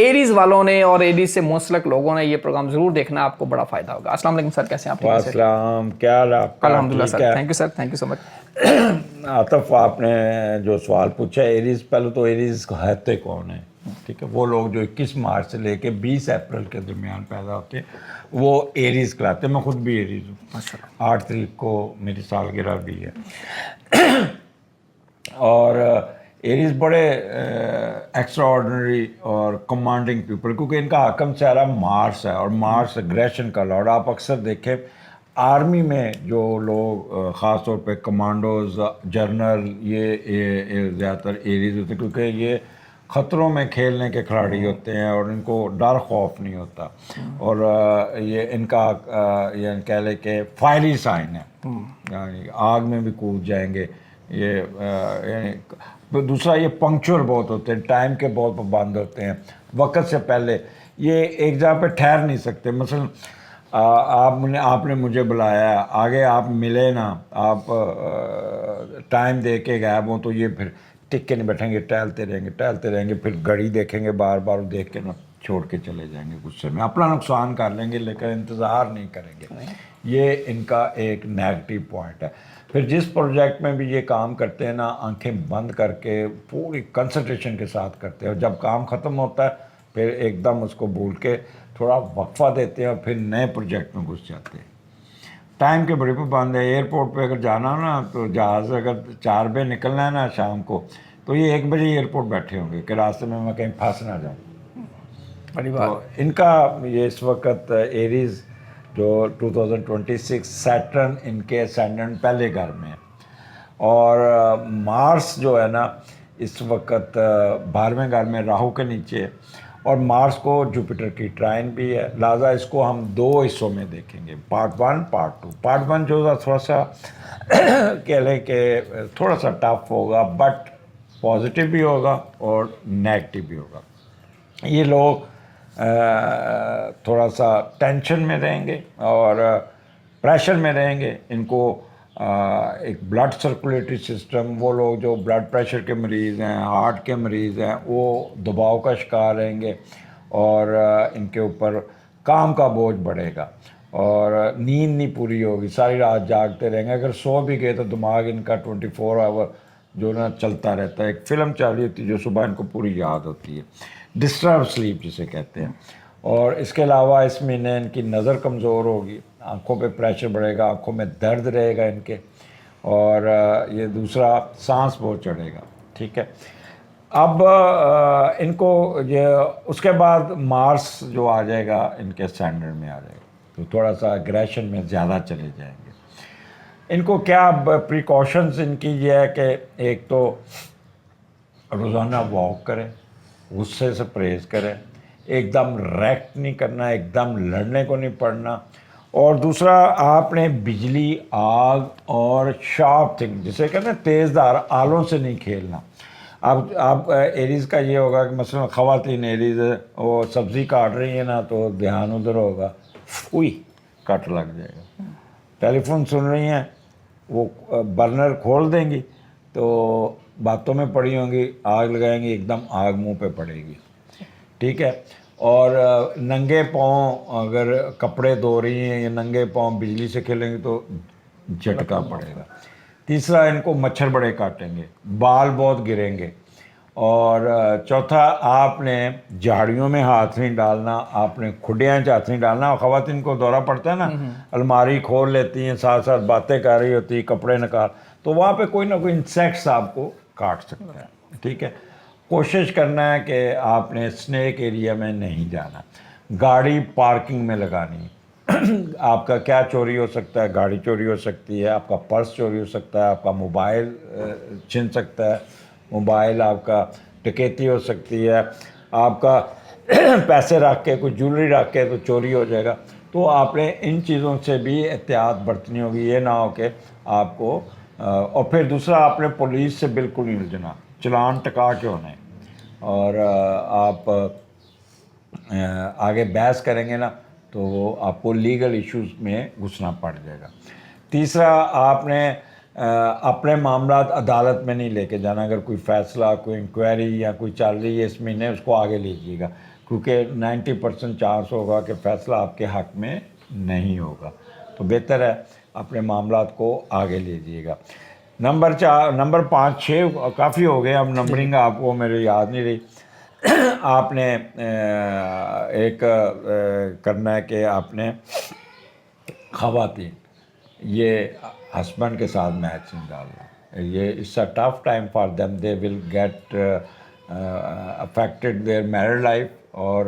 Arrays والوں نے اور ایریز سے منسلک لوگوں نے یہ پروگرام ضرور دیکھنا، آپ کو بڑا فائدہ ہوگا۔ السلام علیکم سر، کیسے ہیں آپ؟ السلام، کیا حال ہے آپ کا؟ الحمدللہ sir, thank you sir, thank you so much. Atif, آپ نے جو سوال پوچھا ایریز، پہلے تو ایریز ہوتے کون ہیں؟ ٹھیک ہے، وہ لوگ جو 21 مارچ سے لے کے 20 اپریل کے درمیان پیدا ہوتے ہیں وہ ایریز کہلاتے ہیں۔ میں خود بھی ایریز ہوں، 8 تاریخ کو میری سالگرہ بھی ہے۔ اور ایریز بڑے ایکسٹرا آرڈنری اور کمانڈنگ پیپل، کیونکہ ان کا حکم سیارہ مارس ہے اور مارس اگریشن کا لاڈ۔ آپ اکثر دیکھیں آرمی میں جو لوگ خاص طور پہ کمانڈوز، جرنل، یہ زیادہ تر ایریز ہوتے ہیں، کیونکہ یہ خطروں میں کھیلنے کے کھلاڑی ہوتے ہیں اور ان کو ڈر خوف نہیں ہوتا، اور یہ ان کا یہ کہہ لیں کہ فائری سائن ہے، یعنی آگ میں بھی کود جائیں گے یہ۔ یعنی دوسرا یہ پنکچور بہت ہوتے ہیں، ٹائم کے بہت پابند ہوتے ہیں، وقت سے پہلے یہ ایک جگہ پہ ٹھہر نہیں سکتے۔ مثلا آپ نے مجھے بلایا، آگے آپ ملے نا، آپ ٹائم دے کے غائب ہوں تو یہ پھر ٹک کے نہیں بیٹھیں گے، ٹہلتے رہیں گے، پھر گھڑی دیکھیں گے بار بار، دیکھ کے نا چھوڑ کے چلے جائیں گے غصے میں، اپنا نقصان کر لیں گے لیکن انتظار نہیں کریں گے۔ یہ ان کا ایک نیگیٹو پوائنٹ ہے۔ پھر جس پروجیکٹ میں بھی یہ کام کرتے ہیں نا، آنکھیں بند کر کے پوری کنسنٹریشن کے ساتھ کرتے ہیں، اور جب کام ختم ہوتا ہے پھر ایک دم اس کو بھول کے تھوڑا وقفہ دیتے ہیں اور پھر نئے پروجیکٹ میں گھس جاتے ہیں۔ ٹائم کے بڑے پابند ہے۔ ایئرپورٹ پہ اگر جانا ہو نا تو جہاز اگر 4 بجے نکلنا ہے نا شام کو، تو یہ 1 بجے ایئرپورٹ بیٹھے ہوں گے کہ راستے میں کہیں پھنس نہ جاؤں۔ تو ان کا یہ اس وقت ایریز جو 2026 سیٹرن ان کے اسینڈنٹ پہلے گھر میں ہے، اور مارس جو ہے نا اس وقت 12ویں گھر میں راہو کے نیچے ہے، اور مارس کو جوپیٹر کی ٹرائن بھی ہے، لہٰذا اس کو ہم 2 حصوں میں دیکھیں گے، پارٹ 1 پارٹ 2۔ پارٹ 1 جو تھوڑا سا کہہ لیں کہ تھوڑا سا ٹف ہوگا، بٹ پازیٹیو بھی ہوگا اور نیگیٹو بھی ہوگا۔ یہ لوگ تھوڑا سا ٹینشن میں رہیں گے اور پریشر میں رہیں گے۔ ان کو ایک بلڈ سرکولیٹری سسٹم، وہ لوگ جو بلڈ پریشر کے مریض ہیں، ہارٹ کے مریض ہیں، وہ دباؤ کا شکار رہیں گے، اور ان کے اوپر کام کا بوجھ بڑھے گا، اور نیند نہیں پوری ہوگی، ساری رات جاگتے رہیں گے۔ اگر سو بھی گئے تو دماغ ان کا 24 آور جو نا چلتا رہتا ہے، ایک فلم چل رہی ہوتی ہے جو صبح ان کو پوری یاد ہوتی ہے، ڈسٹرب سلیپ جسے کہتے ہیں۔ اور اس کے علاوہ اس مہینے ان کی نظر کمزور ہوگی، آنکھوں پہ پریشر بڑھے گا، آنکھوں میں درد رہے گا ان کے، اور یہ دوسرا سانس بہت چڑھے گا۔ ٹھیک ہے، اب ان کو یہ اس کے بعد مارس جو آ جائے گا ان کے اسٹینڈرڈ میں آ جائے گا، تو تھوڑا سا اگریشن میں زیادہ چلے جائیں گے۔ ان کو کیا پریکاشنز ان کی یہ ہے کہ ایک تو روزانہ واک کریں، غصے سے پرہیز کریں، ایک دم ریکٹ نہیں کرنا، ایک دم لڑنے کو نہیں پڑنا، اور دوسرا آپ نے بجلی، آگ اور شارپ تھنگ جسے کہتے ہیں تیز دھار آلوں سے نہیں کھیلنا۔ اب آپ ایریز کا یہ ہوگا کہ مثلا خواتین ایریز وہ سبزی کاٹ رہی ہیں نا تو دھیان ادھر ہوگا، اوئی کٹ لگ جائے گا۔ ٹیلی فون سن رہی ہیں، وہ برنر کھول دیں گی تو باتوں میں پڑی ہوں گی، آگ لگائیں گی، ایک دم آگ منہ پہ پڑے گی۔ ٹھیک ہے، اور ننگے پاؤں اگر کپڑے دھو رہی ہیں یا ننگے پاؤں بجلی سے کھیلیں گے تو جھٹکا پڑے گا۔ تیسرا، ان کو مچھر بڑے کاٹیں گے، بال بہت گریں گے، اور چوتھا آپ نے جھاڑیوں میں ہاتھ نہیں ڈالنا، آپ نے کھڈیاں ہاتھ نہیں ڈالنا۔ اور خواتین کو دورہ پڑتا ہے نا، الماری کھول لیتی ہیں، ساتھ ساتھ باتیں کر رہی ہوتی ہیں، کپڑے نکال، تو وہاں پہ کوئی نہ کوئی انسیکٹس آپ کو کاٹ سکتا ہے۔ ٹھیک ہے، کوشش کرنا ہے کہ آپ نے اسنیک ایریا میں نہیں جانا، گاڑی پارکنگ میں لگانی۔ آپ کا کیا چوری ہو سکتا ہے؟ گاڑی چوری ہو سکتی ہے، آپ کا پرس چوری ہو سکتا ہے، آپ کا موبائل چھن سکتا ہے، موبائل آپ کا ڈکیتی ہو سکتی ہے، آپ کا پیسے رکھ کے کوئی جولری رکھ کے تو چوری ہو جائے گا۔ تو آپ نے ان چیزوں سے بھی احتیاط برتنی ہوگی، یہ نہ ہو کہ آپ کو اور پھر دوسرا آپ نے پولیس سے بالکل نہیں الجھنا، چلان ٹکا کے ہونا ہے، اور آپ آگے بحث کریں گے نا تو آپ کو لیگل ایشوز میں گھسنا پڑ جائے گا۔ تیسرا، آپ نے اپنے معاملات عدالت میں نہیں لے کے جانا۔ اگر کوئی فیصلہ، کوئی انکوائری یا کوئی چل رہی ہے اس مہینے، اس کو آگے لیجیے گا، کیونکہ 90% چانس ہوگا کہ فیصلہ آپ کے حق میں نہیں ہوگا. تو بہتر ہے اپنے معاملات کو آگے لیجیے گا. نمبر 5 6 کافی ہو گئے. اب نمبرنگ آپ کو میرے یاد نہیں رہی. آپ نے ایک کرنا ہے کہ آپ نے خواتین یہ ہسبینڈ کے ساتھ میچ نہیں ڈالنا. یہ it's a tough time for them. They will get affected their married life. اور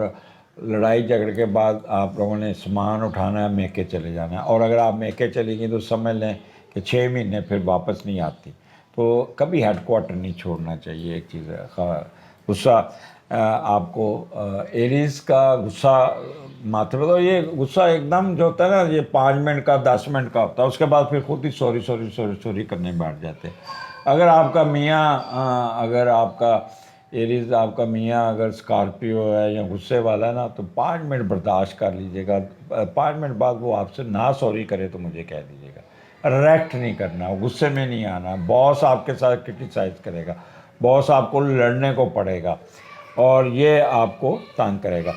لڑائی جھگڑے کے بعد آپ لوگوں نے سامان اٹھانا ہے, میکے چلے جانا ہے. اور اگر آپ میکے چلی گئی تو سمجھ لیں کہ 6 مہینے پھر واپس نہیں آتی. تو کبھی ہیڈ کوارٹر نہیں چھوڑنا چاہیے. ایک چیز ہے غصہ آپ کو ایریز کا غصہ ماتھے پہ. تو یہ غصہ ایک دم جو ہوتا ہے نا, یہ 5 منٹ کا 10 منٹ کا ہوتا ہے. اس کے بعد پھر خود ہی سوری کرنے بیٹھ جاتے ہیں. اگر آپ کا میاں اگر آپ کا ایریز آپ کا میاں اگر اسکارپیو ہے یا غصے والا ہے نا, تو 5 منٹ برداشت کر لیجیے گا. 5 منٹ بعد وہ آپ سے نہ سوری کرے تو مجھے کہہ دیجیے گا. ریئیکٹ نہیں کرنا, غصے میں نہیں آنا. باس آپ کے ساتھ کرٹیسائز کرے گا, باس آپ کو لڑنے کو پڑے گا اور یہ آپ کو تنگ کرے گا.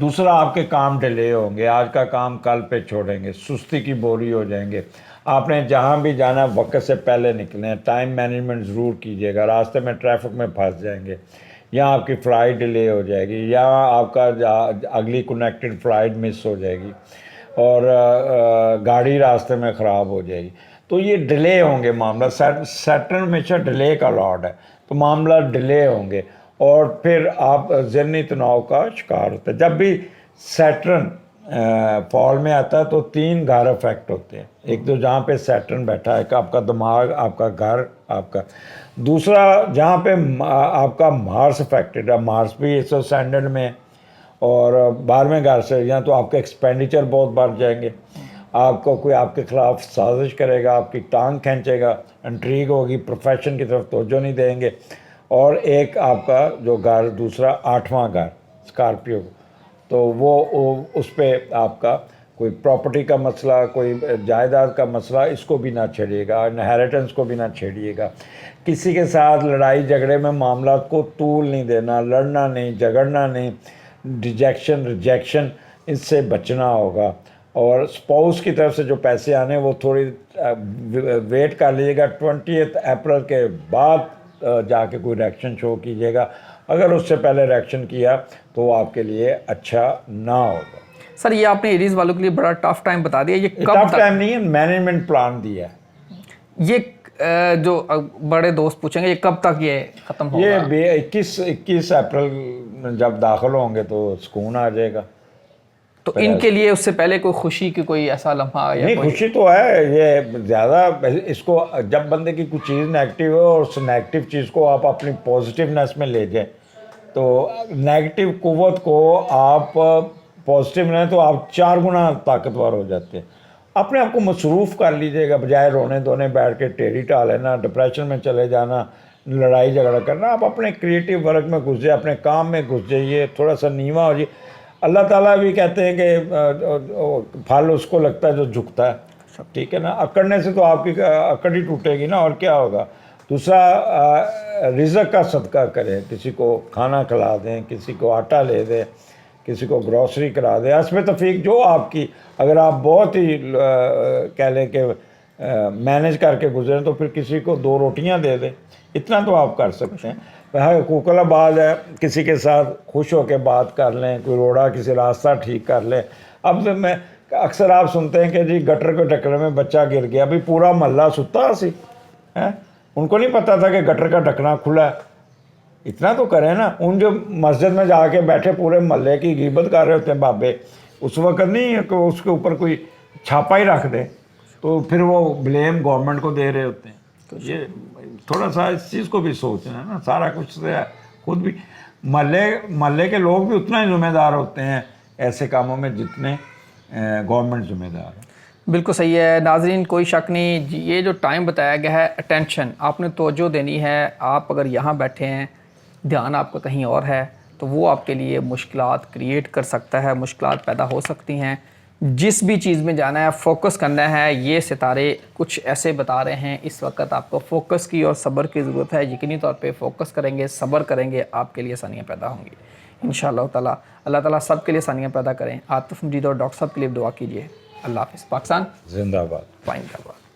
دوسرا, آپ کے کام ڈیلے ہوں گے. آج کا کام کل پہ چھوڑیں گے, سستی کی بوری ہو جائیں گے. آپ نے جہاں بھی جانا وقت سے پہلے نکلیں. ٹائم مینجمنٹ ضرور کیجیے گا. راستے میں ٹریفک میں پھنس جائیں گے, یا آپ کی فلائٹ ڈیلے ہو جائے گی, یا آپ کا اگلی کنیکٹڈ فلائٹ مس ہو جائے گی, اور گاڑی راستے میں خراب ہو جائے گی. تو یہ ڈیلے ہوں گے معاملہ. سیٹرن ہمیشہ ڈیلے کا لارڈ ہے, تو معاملہ ڈیلے ہوں گے اور پھر آپ ذہنی تناؤ کا شکار ہوتے ہیں. جب بھی سیٹرن فال میں آتا ہے تو 3 گھر افیکٹ ہوتے ہیں. ایک تو جہاں پہ سیٹرن بیٹھا ہے, کہ آپ کا دماغ, آپ کا گھر, آپ کا. دوسرا جہاں پہ آپ کا مارس افیکٹڈ ہے. مارس بھی اس سینڈل میں, اور 12ویں گھر سے یا تو آپ کے ایکسپینڈیچر بہت بڑھ جائیں گے. آپ کو کوئی آپ کے خلاف سازش کرے گا, آپ کی ٹانگ کھینچے گا, انٹریگ ہوگی, پروفیشن کی طرف توجہ نہیں دیں گے. اور ایک آپ کا جو گھر دوسرا 8واں گھر اسکارپیو, تو وہ اس پہ آپ کا کوئی پراپرٹی کا مسئلہ, کوئی جائیداد کا مسئلہ, اس کو بھی نہ چھیڑیے گا. انہیریٹنس کو بھی نہ چھیڑیے گا. کسی کے ساتھ لڑائی جھگڑے میں معاملات کو طول نہیں دینا. لڑنا نہیں, جھگڑنا نہیں. ریجیکشن اس سے بچنا ہوگا. اور اسپاؤس کی طرف سے جو پیسے آنے وہ تھوڑی ویٹ کر لیجیے گا. 20 اپریل کے بعد جا کے کوئی ریئیکشن شو کیجیے گا. اگر اس سے پہلے ریئیکشن کیا تو وہ آپ کے لیے اچھا نہ ہوگا. سر یہ آپ نے ایریز والوں کے لیے بڑا ٹف ٹائم بتا دیا. یہ کب ٹف ٹائم نہیں ہے, مینجمنٹ پلان دیا ہے. یہ جو بڑے دوست پوچھیں گے یہ کب تک یہ ختم ہوگا؟ یہ 21 اپریل جب داخل ہوں گے تو سکون آ جائے گا. تو ان کے لیے اس سے پہلے کوئی خوشی کی کوئی ایسا لمحہ یا نہیں, خوشی تو ہے. یہ زیادہ اس کو جب بندے کی کوئی چیز نیگیٹو ہے اور اس نیگیٹو چیز کو آپ اپنی پازیٹیونیس میں لے جائیں, تو نیگیٹو قوت کو آپ پازیٹیو میں تو آپ 4 گنا طاقتور ہو جاتے ہیں. اپنے آپ کو مصروف کر لیجیے گا, بجائے رونے دھونے بیٹھ کے ٹیڑھی ٹا لینا, ڈپریشن میں چلے جانا, لڑائی جھگڑا کرنا. آپ اپنے کریٹیو ورک میں گھس جائیں, اپنے کام میں گھس جائیے, تھوڑا سا نیواں ہو جائے. اللہ تعالیٰ بھی کہتے ہیں کہ پھل اس کو لگتا ہے جو جھکتا ہے. ٹھیک ہے نا, اکڑنے سے تو آپ کی اکڑ ہی ٹوٹے گی نا, اور کیا ہوگا. دوسرا, رزق کا صدقہ کریں. کسی کو کھانا کھلا دیں, کسی کو آٹا لے دیں, کسی کو گروسری کرا دیں. حسب تفیق جو آپ کی, اگر آپ بہت ہی کہہ لیں کہ مینیج کر کے گزریں تو پھر کسی کو 2 روٹیاں دے دیں. اتنا تو آپ کر سکتے ہیں. حقوق العباد ہے, کسی کے ساتھ خوش ہو کے بات کر لیں, کوئی روڑا کسی راستہ ٹھیک کر لیں. اب میں اکثر آپ سنتے ہیں کہ جی گٹر کے ڈھکنے میں بچہ گر گیا. ابھی پورا محلہ ستا سی ہے, ان کو نہیں پتہ تھا کہ گٹر کا ڈھکنا کھلا ہے. اتنا تو کریں نا. ان جو مسجد میں جا کے بیٹھے پورے محلے کی غیبت کر رہے ہوتے ہیں بابے, اس وقت نہیں ہے کہ اس کے اوپر کوئی چھاپا ہی رکھ دیں, تو پھر وہ بلیم گورنمنٹ کو دے رہے ہوتے ہیں. یہ تھوڑا سا اس چیز کو بھی سوچنا ہے نا. سارا کچھ خود بھی محلے کے لوگ بھی اتنا ہی ذمہ دار ہوتے ہیں ایسے کاموں میں جتنے گورنمنٹ ذمہ دار ہے. بالکل صحیح ہے. ناظرین کوئی شک نہیں, یہ جو ٹائم بتایا گیا ہے, اٹینشن آپ نے توجہ دینی ہے. آپ اگر یہاں بیٹھے ہیں, دھیان آپ کا کہیں اور ہے, تو وہ آپ کے لیے مشکلات کریٹ کر سکتا ہے, مشکلات پیدا ہو سکتی ہیں. جس بھی چیز میں جانا ہے فوکس کرنا ہے. یہ ستارے کچھ ایسے بتا رہے ہیں, اس وقت آپ کو فوکس کی اور صبر کی ضرورت ہے. یقینی طور پہ فوکس کریں گے, صبر کریں گے, آپ کے لیے آسانیاں پیدا ہوں گی. انشاءاللہ تعالیٰ اللہ تعالیٰ سب کے لیے آسانیاں پیدا کریں. عاطف مجید اور ڈاکٹر صاحب کے لیے دعا کیجیے. اللہ حافظ. پاکستان زندہ باد. پائندہ باد.